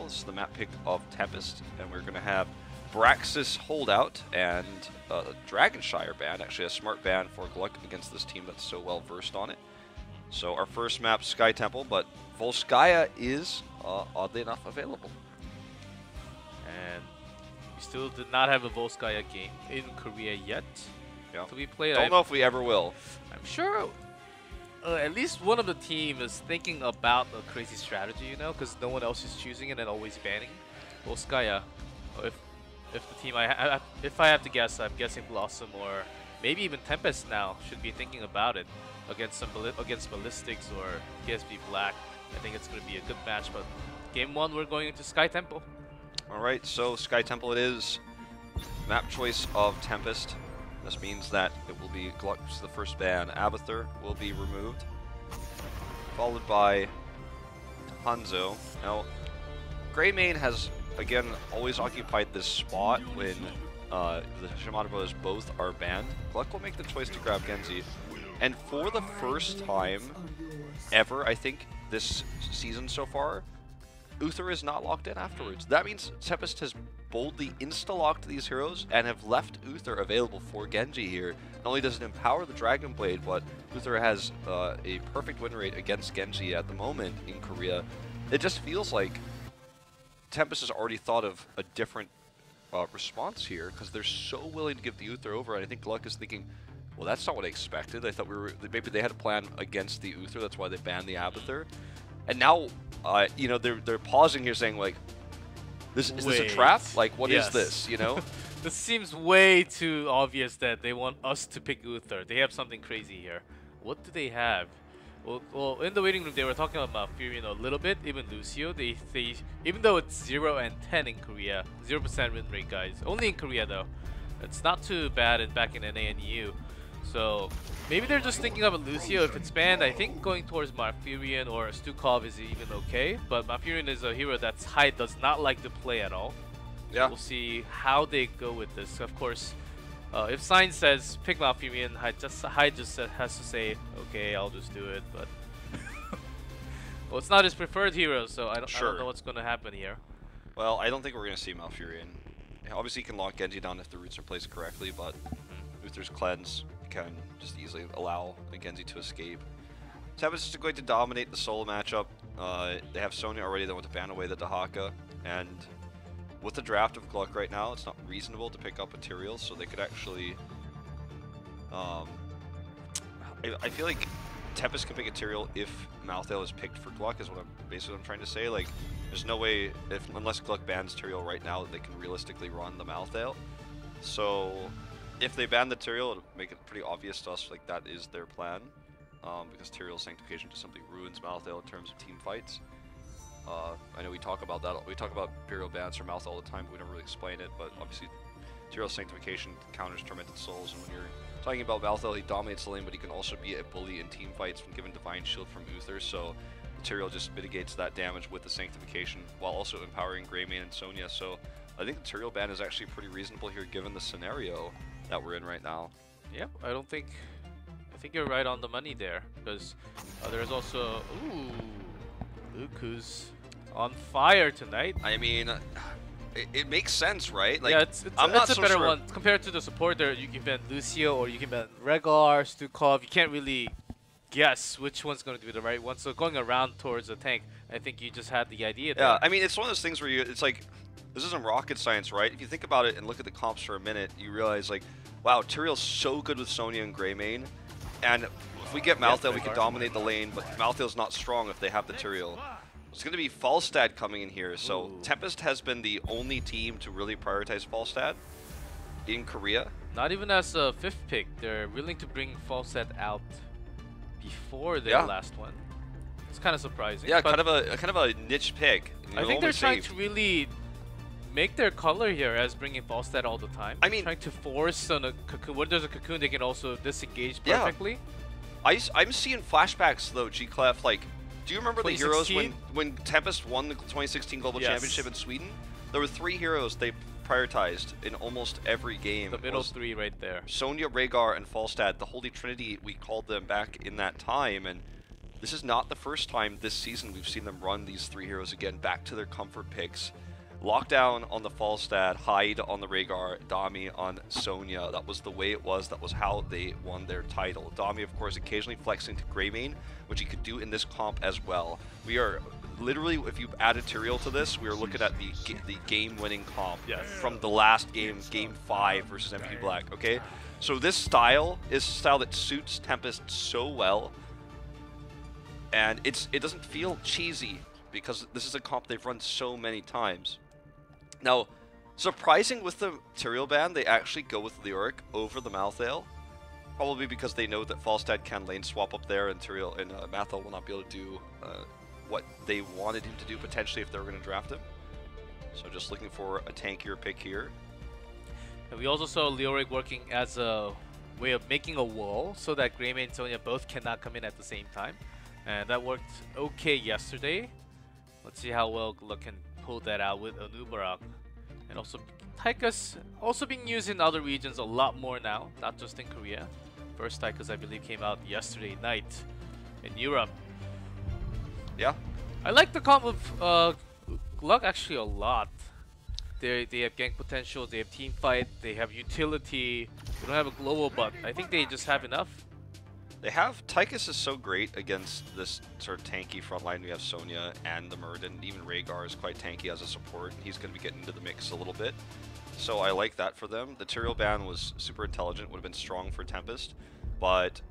Temple. This is the map pick of Tempest, and we're going to have Braxis Holdout and Dragonshire ban, actually a smart ban for GLuck against this team that's so well versed on it. So our first map, Sky Temple, but Volskaya is oddly enough available. And we still did not have a Volskaya game in Korea yet. Yeah. So we played. Don't know if we ever will. I'm sure at least one of the team is thinking about a crazy strategy, you know, because no one else is choosing it and always banning Volskaya. If the team if I have to guess, I'm guessing Blossom or maybe even Tempest now should be thinking about it against against Ballistics or PSV Black. I think it's going to be a good match, but game 1 we're going into Sky Temple. Alright, so Sky Temple it is. Map choice of Tempest. This means that it will be GLuck's the first ban. Abathur will be removed, followed by Hanzo. Now, Greymane has, again, always occupied this spot when the Shimada brothers both are banned. GLuck will make the choice to grab Genji. And for the first time ever, I think, this season so far, Uther is not locked in afterwards. That means Tempest has boldly insta-locked these heroes and have left Uther available for Genji here. Not only does it empower the Dragon Blade, but Uther has a perfect win rate against Genji at the moment in Korea. It just feels like Tempest has already thought of a different response here because they're so willing to give the Uther over, and I think GLuck is thinking, well, that's not what I expected. I thought maybe they had a plan against the Uther, that's why they banned the Abathur. And now, you know, they're pausing here saying, like, is this a trap? Like, what is this, you know? This seems way too obvious that they want us to pick Uther. They have something crazy here. What do they have? Well, in the waiting room, they were talking about Furion a little bit, even Lucio. They even though it's 0 and 10 in Korea, 0% win rate, guys. Only in Korea, though. It's not too bad back in NA and EU. So maybe they're just thinking of a Lucio. If it's banned, I think going towards Malfurion or Stukov is even okay. But Malfurion is a hero that Hyde does not like to play at all. Yeah. We'll see how they go with this. Of course, if Sign says pick Malfurion, Hyde just has to say, okay, I'll just do it. But well, it's not his preferred hero, so I don't know what's going to happen here. Well, I don't think we're going to see Malfurion. Obviously, he can lock Genji down if the roots are placed correctly, but Uther's Cleanse can just easily allow Genji to escape. Tempest is going to dominate the solo matchup. They have Sonya already that want to ban away the Dahaka, and with the draft of GLuck right now, it's not reasonable to pick up materials, so they could actually... I feel like Tempest can pick material if Malthael is picked for GLuck, is what I'm trying to say. Like, there's no way, unless GLuck bans material right now, that they can realistically run the Malthael. So if they ban the Tyrael, it'll make it pretty obvious to us like that is their plan, because Tyrael's sanctification just simply ruins Malthael in terms of team fights. I know we talk about that. We talk about Imperial bans for Malthael all the time, but we don't really explain it. But obviously, Tyrael's sanctification counters Tormented Souls, and when you're talking about Malthael, he dominates the lane, but he can also be a bully in team fights when given Divine Shield from Uther. So Tyrael just mitigates that damage with the sanctification while also empowering Greymane and Sonya. So I think the Tyrael ban is actually pretty reasonable here, given the scenario that we're in right now. Yeah, I think you're right on the money there, because there's also Luke, who's on fire tonight. I mean, it makes sense, right? Like, yeah, it's a better one compared to the support. There, you can ban Lucio or you can ban Rehgar, Stukov. You can't really guess which one's going to be the right one. So going around towards the tank, I think you just had the idea there. Yeah, I mean, it's one of those things where it's like, this isn't rocket science, right? If you think about it and look at the comps for a minute, you realize, like, wow, Tyrael's so good with Sonya and Greymane, and if we get Malthael, we can dominate the lane, but Malthael's not strong if they have the Tyrael. It's going to be Falstad coming in here, so Tempest has been the only team to really prioritize Falstad in Korea. Not even as a 5th pick, they're willing to bring Falstad out before their last one. It's kind of surprising. Yeah, kind of a niche pick. I think they're trying to really make their color here as bringing Falstad all the time. I mean, trying to force on a cocoon. When there's a cocoon, they can also disengage perfectly. Yeah. I'm seeing flashbacks though, GClef. Like, do you remember the heroes when Tempest won the 2016 Global Championship in Sweden? There were 3 heroes they prioritized in almost every game. The middle 3 right there. Sonya, Rehgar, and Falstad, the Holy Trinity, we called them back in that time, and this is not the first time this season we've seen them run these 3 heroes again back to their comfort picks. Lockdown on the Falstad, Hyde on the Rhaegar, Dami on Sonya. That was the way it was. That was how they won their title. Dami, of course, occasionally flexing to Greymane, which he could do in this comp as well. We are literally, if you added Tyrael to this, we are looking at the game-winning comp from the last game, Game 5 versus HGC, okay? So this style is a style that suits Tempest so well, and it doesn't feel cheesy because this is a comp they've run so many times. Now, surprising with the Tyrael ban, they actually go with Leoric over the Malthael. Probably because they know that Falstad can lane swap up there, and Tyrael and Malthael will not be able to do what they wanted him to do potentially if they were going to draft him. So just looking for a tankier pick here. And we also saw Leoric working as a way of making a wall so that Greymane and Sonya both cannot come in at the same time. And that worked okay yesterday. Let's see how well GLuck can pull that out with Anubarak. And also Taika's also being used in other regions a lot more now, not just in Korea. First Taika's, I believe, came out yesterday night in Europe. Yeah. I like the comp of GLuck actually a lot. They have gank potential, they have team fight, they have utility. They don't have a global, but I think they just have enough. They have, Tychus is so great against this sort of tanky frontline. We have Sonya and the Murd, and even Rhaegar is quite tanky as a support. He's going to be getting into the mix a little bit. So I like that for them. The Tyrael ban was super intelligent, would have been strong for Tempest. But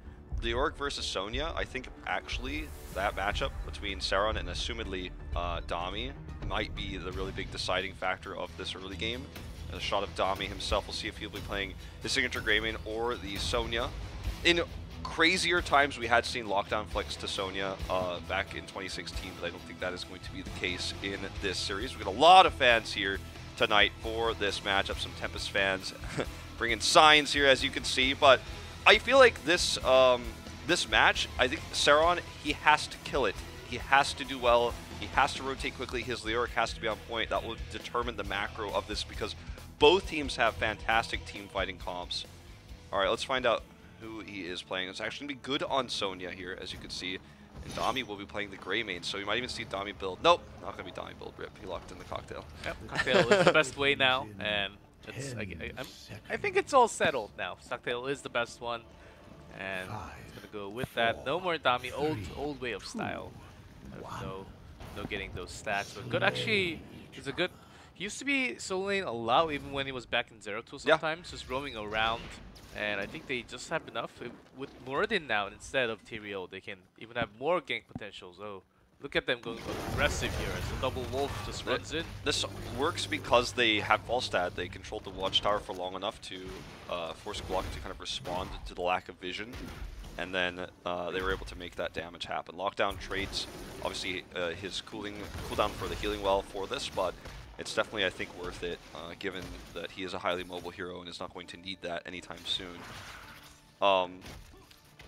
Leoric versus Sonya, I think actually that matchup between Sauron and assumedly Dami might be the really big deciding factor of this early game. A shot of Dami himself, we'll see if he'll be playing his signature Greymane or the Sonya. In crazier times, we had seen Lockdown flex to Sonya back in 2016, but I don't think that is going to be the case in this series. We've got a lot of fans here tonight for this matchup, some Tempest fans bringing signs here, as you can see, but I feel like this this match, I think Sauron, he has to kill it. He has to do well. He has to rotate quickly. His Leoric has to be on point. That will determine the macro of this because both teams have fantastic team fighting comps. All right, let's find out who he is playing. It's actually going to be good on Sonya here, as you can see. And Dami will be playing the Greymane, so you might even see Dami build. Nope, not going to be Dami build. Rip, he locked in the cocktail. Yep, cocktail is the best way now, and it's, I think it's all settled now. Cocktail is the best one, and it's going to go with that. No more Dami, old way of style. No getting those stats, but good actually is a good. He used to be solo lane a lot, even when he was back in Zeratul sometimes, just roaming around. And I think they just have enough with Moradin now instead of Tyrael. They can even have more gank potential. So look at them going aggressive here as the double wolf just runs in. This works because they have Falstad. They controlled the watchtower for long enough to force GLuck to kind of respond to the lack of vision. And then they were able to make that damage happen. Lockdown trades, obviously, his cooldown for the healing well for this, but it's definitely, I think, worth it, given that he is a highly mobile hero and is not going to need that anytime soon.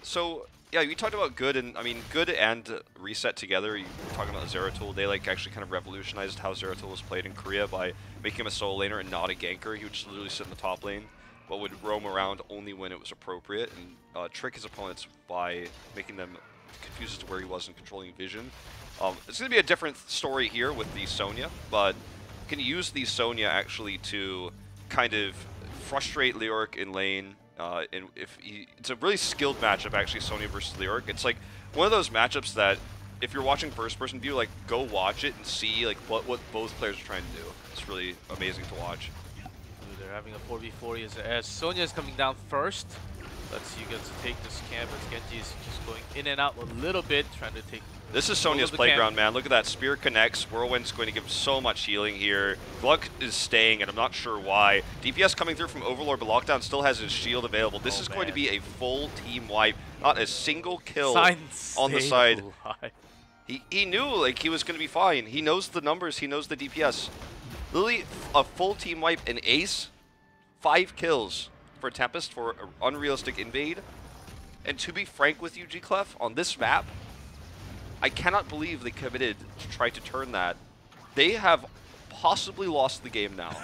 So, yeah, we talked about Good, and I mean, Good and Reset together. You're talking about Zeratul. They like actually kind of revolutionized how Zeratul was played in Korea by making him a solo laner and not a ganker. He would just literally sit in the top lane, but would roam around only when it was appropriate and trick his opponents by making them confused as to where he was and controlling vision. It's going to be a different story here with the Sonya, but can use the Sonya actually to kind of frustrate Leoric in lane. And it's a really skilled matchup actually, Sonya versus Leoric. It's like one of those matchups that if you're watching first-person view, like go watch it and see like what both players are trying to do. It's really amazing to watch. They're having a 4v4 as Sonya is coming down first. Let's see who gets to take this camp as Genji is just going in and out a little bit, trying to take. This is Sonya's playground, man. Look at that. Spear connects. Whirlwind's going to give so much healing here. GLuck is staying, and I'm not sure why. DPS coming through from Overlord, but Lockdown still has his shield available. This is going to be a full team wipe. Not a single kill on the side. He knew like he was going to be fine. He knows the numbers. He knows the DPS. Literally a full team wipe, an ace, 5 kills for Tempest for an unrealistic invade. And to be frank with you, GLuck, on this map, I cannot believe they committed to try to turn that. They have possibly lost the game now.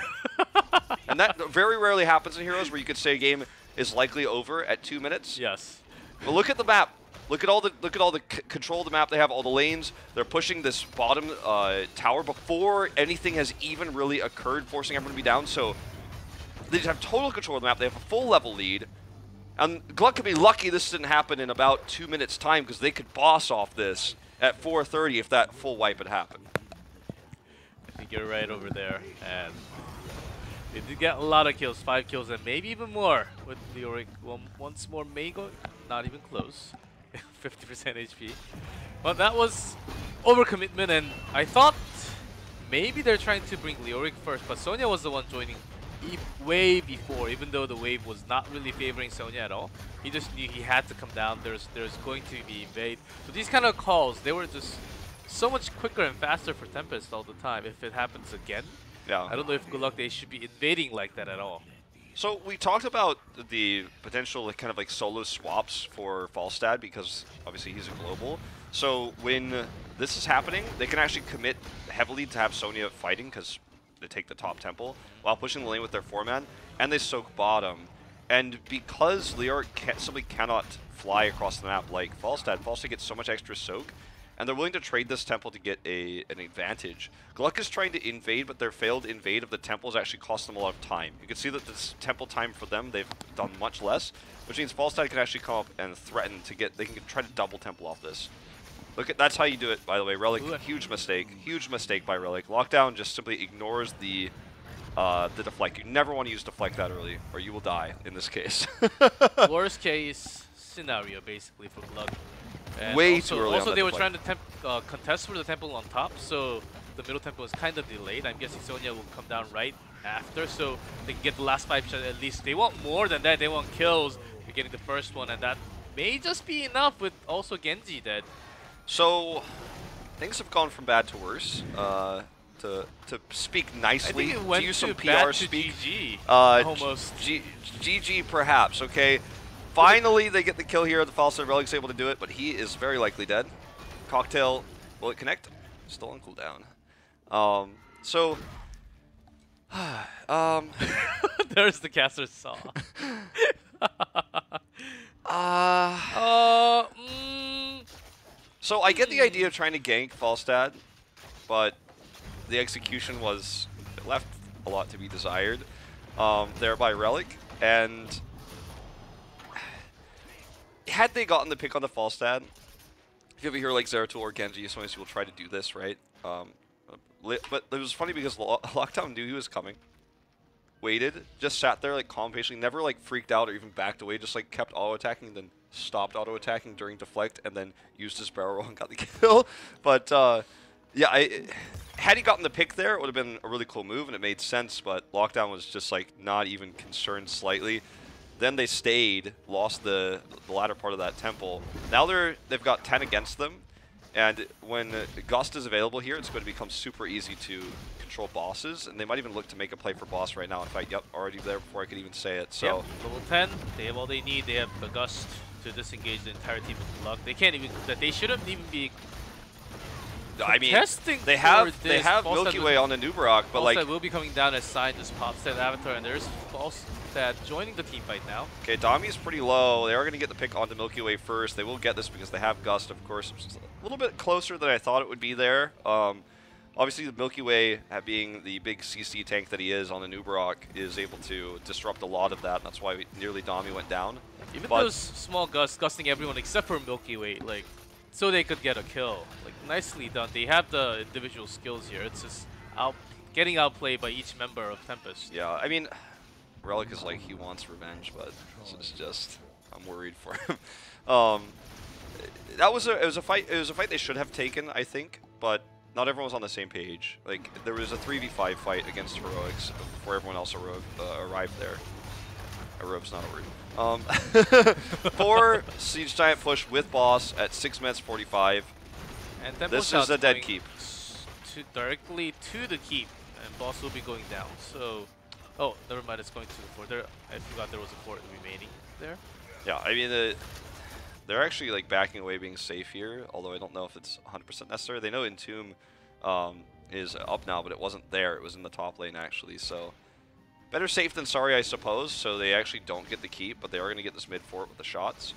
And that very rarely happens in Heroes where you could say a game is likely over at 2 minutes. Yes. But look at the map. Look at all the control of the map they have, all the lanes. They're pushing this bottom tower before anything has even really occurred, forcing everyone to be down. So they just have total control of the map. They have a full level lead. And GLuck could be lucky this didn't happen in about 2 minutes time, because they could boss off this at 4:30 if that full wipe had happened. I think you're right over there. And they did get a lot of kills, 5 kills, and maybe even more with Leoric. Once more Mego, not even close. 50% HP. But that was overcommitment, and I thought maybe they're trying to bring Leoric first, but Sonya was the one joining way before, even though the wave was not really favoring Sonya at all. He just knew he had to come down. There's going to be invade. So these kind of calls, they were just so much quicker and faster for Tempest all the time. If it happens again, yeah, I don't know if GLuck they should be invading like that at all. So we talked about the potential kind of like solo swaps for Falstad, because obviously he's a global. So when this is happening, they can actually commit heavily to have Sonya fighting, because they take the top temple while pushing the lane with their 4-man, and they soak bottom. And because Leoric simply cannot fly across the map like Falstad gets so much extra soak, and they're willing to trade this temple to get an advantage. GLuck is trying to invade, but their failed invade of the temples actually cost them a lot of time. You can see that this temple time for them, they've done much less, which means Falstad can actually come up and threaten to get, they can try to double temple off this. Look at, that's how you do it, by the way. Relic, huge mistake by Relic. Lockdown just simply ignores the deflect. You never want to use deflect that early, or you will die in this case. Worst case scenario, basically, for GLuck. And Way too early. Also, they were trying to contest for the temple on top, so the middle temple was kind of delayed. I'm guessing Sonya will come down right after, so they can get the last 5 shots at least. They want more than that. They want kills. You're getting the first one, and that may just be enough with also Genji dead. So things have gone from bad to worse. To speak nicely, I think it went to use some to PR speak. GG, almost. GG perhaps, okay. Finally, they get the kill here. The Falstad Relic's able to do it, but he is very likely dead. Cocktail, will it connect? Still on cooldown. So, there's the caster's saw. So I get the idea of trying to gank Falstad, but the execution left a lot to be desired there by Relic, and had they gotten the pick on the Falstad, if you ever hear like Zeratul or Genji, sometimes people try to do this, right? But it was funny because Lockdown knew he was coming, waited, just sat there like calm, patiently, never like freaked out or even backed away, just like kept auto-attacking and then stopped auto-attacking during deflect and then used his barrel roll and got the kill. But yeah, had he gotten the pick there, it would have been a really cool move and it made sense, but Lockdown was just like not even concerned slightly. Then they stayed, lost the latter part of that temple. Now they've got 10 against them, and when Gust is available here, it's going to become super easy to control bosses, and they might even look to make a play for boss right now. In fact, yep, already there before I could even say it. So yep, level 10, they have all they need. They have the Gust to disengage the entire team of GLuck. They can't even, they shouldn't even be. I mean, they have Milky Way on the Nubarak, but like will be coming down as Sign just pops that avatar, and there's Falstad joining the team fight now. Okay, Dami's pretty low. They are going to get the pick onto Milky Way first. They will get this because they have Gust, of course. It's a little bit closer than I thought it would be there. Obviously, the Milky Way, being the big CC tank that he is on the Nubarak, is able to disrupt a lot of that. And that's why nearly Dami went down. Even those small Gusts, gusting everyone except for Milky Way, like, so they could get a kill. Like, nicely done. They have the individual skills here. It's just getting outplayed by each member of Tempest. Yeah, I mean, Relic is like, he wants revenge, but it's just, I'm worried for him. It was a fight they should have taken, I think, but not everyone was on the same page. Like, there was a 3v5 fight against Heroics before everyone else arrived there. Heroic's not a word. 4 Siege Giant push with boss at 6 minutes 45. And this is a dead keep. Directly to the keep, and boss will be going down. So, oh, never mind. It's going to the fort. I forgot there was a fort remaining there. Yeah, I mean, they're actually like backing away, being safe here. Although I don't know if it's 100% necessary. They know Entomb is up now, but it wasn't there. It was in the top lane actually. So. Better safe than sorry, I suppose, so they actually don't get the keep, but they are going to get this mid fort with the shots.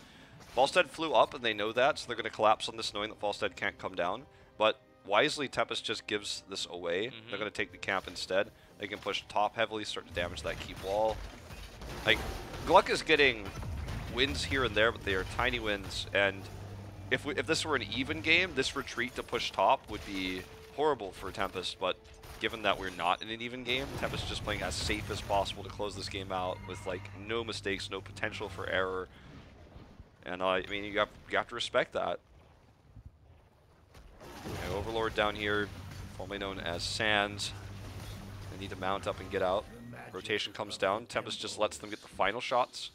Falstead flew up, and they know that, so they're going to collapse on this, knowing that Falstead can't come down. But wisely, Tempest just gives this away. They're going to take the camp instead. They can push top heavily, start to damage that keep wall. Like, GLuck is getting wins here and there, but they are tiny wins. And if this were an even game, this retreat to push top would be horrible for Tempest. But given that we're not in an even game, Tempest is just playing as safe as possible to close this game out with like no mistakes, no potential for error. And I mean, you have to respect that. Okay, Overlord down here, formerly known as Sands. They need to mount up and get out. Rotation comes down. Tempest just lets them get the final shots.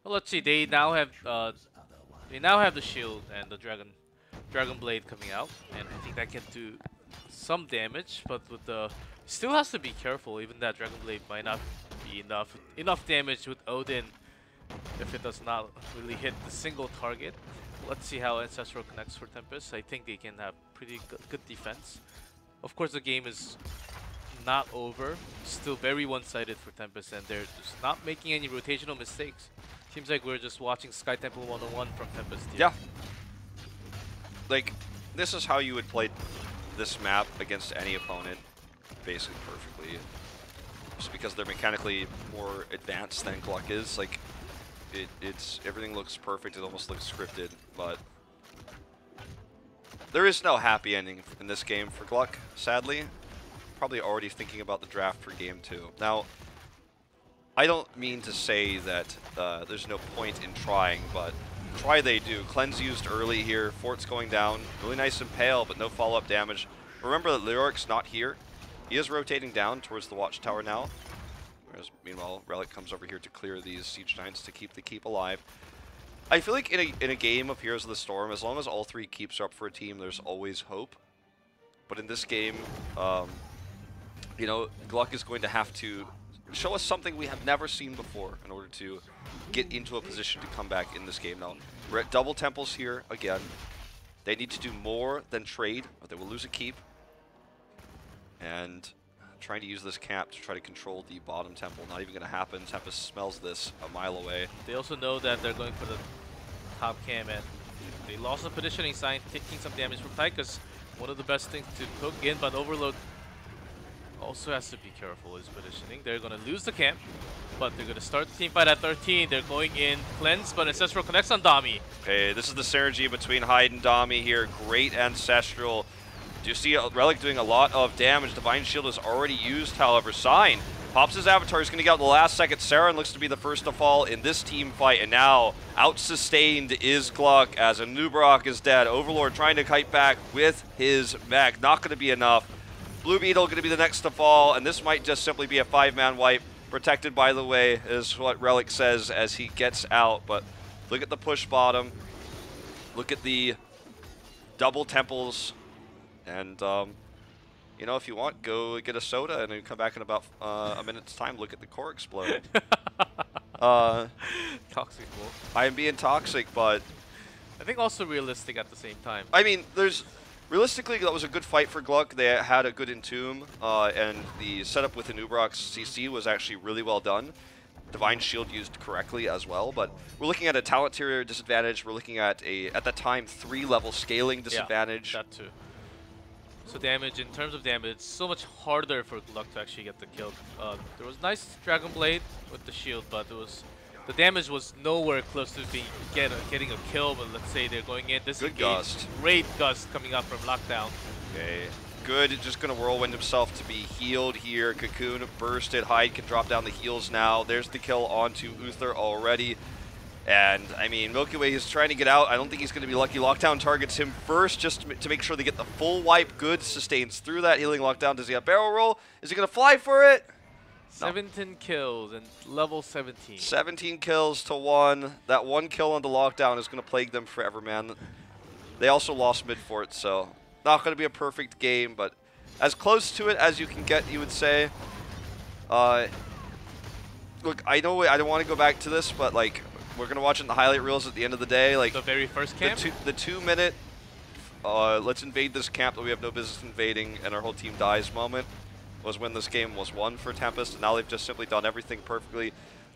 Well, let's see. They now have the shield and the Dragon Blade coming out, and I think that can do some damage. But with the still has to be careful. Even that Dragon Blade might not be enough damage with Odin if it does not really hit the single target. Let's see how Ancestral connects for Tempest. I think they can have pretty good defense. Of course, the game is not over. Still very one-sided for Tempest, and they're just not making any rotational mistakes. Seems like we're just watching Sky Temple 101 from Tempest here. Yeah. Like, this is how you would play this map against any opponent, basically perfectly. Just because they're mechanically more advanced than GLuck is. Like, it's everything looks perfect. It almost looks scripted, but there is no happy ending in this game for GLuck, sadly. Probably already thinking about the draft for game 2. Now, I don't mean to say that there's no point in trying, but try they do. Cleanse used early here. Fort's going down. Really nice Impale, but no follow-up damage. Remember that Lyric's not here. He is rotating down towards the Watchtower now. Whereas, meanwhile, Relic comes over here to clear these Siege Giants to keep the keep alive. I feel like in a game of Heroes of the Storm, as long as all 3 keeps are up for a team, there's always hope. But in this game, you know, GLuck is going to have to show us something we have never seen before in order to get into a position to come back in this game. Now, we're at double temples here again. They need to do more than trade, or they will lose a keep. And trying to use this camp to try to control the bottom temple, not even going to happen. Tempest smells this a mile away. They also know that they're going for the top cam, and they lost the positioning sign, taking some damage from Tychus. One of the best things to cook in, but Overload also has to be careful his positioning. They're going to lose the camp, but they're going to start the team fight at 13. They're going in Cleanse, but Ancestral connects on Dami. Okay, this is the synergy between Hyde and Dami here. Great Ancestral. Do you see Relic doing a lot of damage? Divine Shield is already used, however. Sign pops his avatar. He's going to get out in the last second. Saren looks to be the first to fall in this team fight, and now out-sustained is GLuck as Anub'arak is dead. Overlord trying to kite back with his mech. Not going to be enough. Blue Beetle going to be the next to fall, and this might just simply be a 5-man wipe. Protected, by the way, is what Relic says as he gets out. But look at the push bottom. Look at the double temples. And, you know, if you want, go get a soda and then come back in about a minute's time. Look at the core explode. Toxic wolf. I am being toxic, but I think also realistic at the same time. I mean, realistically, that was a good fight for GLuck. They had a good Entomb, and the setup with Anub'arak's CC was actually really well done. Divine Shield used correctly as well, but we're looking at a talent tier disadvantage. We're looking at at the time, 3-level scaling disadvantage. Yeah, that too. So damage, in terms of damage, it's so much harder for GLuck to actually get the kill. There was nice Dragon Blade with the shield, but the damage was nowhere close to getting a kill. But let's say they're going in. This good gust. Great gust coming up from Lockdown. Okay, good. Just going to whirlwind himself to be healed here. Cocoon bursted. Hyde can drop down the heals now. There's the kill onto Uther already. And, I mean, Milky Way is trying to get out. I don't think he's going to be lucky. Lockdown targets him first just to make sure they get the full wipe. Good. Sustains through that. Healing Lockdown. Does he have barrel roll? Is he going to fly for it? 17 kills and level 17. 17 kills to 1. That 1 kill on the Lockdown is going to plague them forever, man. They also lost mid-fort, so not going to be a perfect game, but as close to it as you can get, you would say. Look, I know I don't want to go back to this, but, like, we're going to watch it in the highlight reels at the end of the day. Like the very first camp? The 2-minute, let's invade this camp that we have no business invading and our whole team dies moment was when this game was won for Tempest, and now they've just simply done everything perfectly.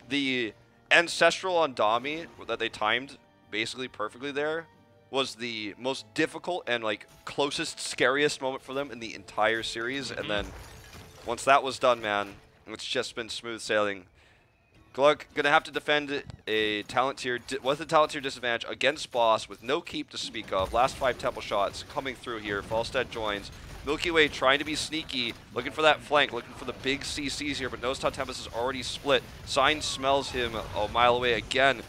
The Ancestral on Dami that they timed basically perfectly there was the most difficult and like closest, scariest moment for them in the entire series. And then once that was done, man, it's just been smooth sailing. GLuck gonna have to defend a talent tier with a talent tier disadvantage against boss with no keep to speak of. Last 5 temple shots coming through here. Falstead joins. Milky Way trying to be sneaky, looking for that flank, looking for the big CCs here, but knows how Tempest is already split. Sign smells him a mile away again.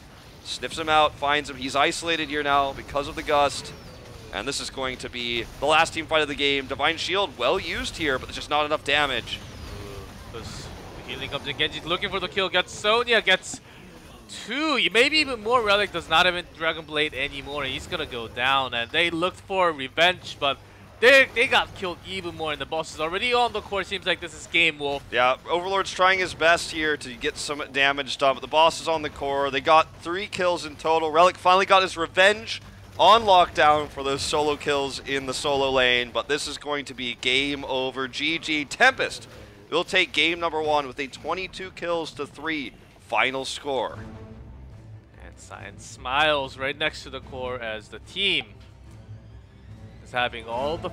Sniffs him out, finds him. He's isolated here now because of the gust. And this is going to be the last team fight of the game. Divine Shield, well used here, but there's just not enough damage. The healing comes in. Genji's looking for the kill. Gets Sonya. Gets 2. Maybe even more. Relic does not have Dragon Blade anymore. He's going to go down. And they looked for revenge, but they got killed even more. And the boss is already on the court. Seems like this is game, Wolf. Yeah, Overlord's trying his best here to get some damage done, but the boss is on the core. They got 3 kills in total. Relic finally got his revenge on lockdown for those solo kills in the solo lane, but this is going to be game over. GG. Tempest will take game number 1 with a 22 kills to 3 final score. And Science smiles right next to the core as the team is having all the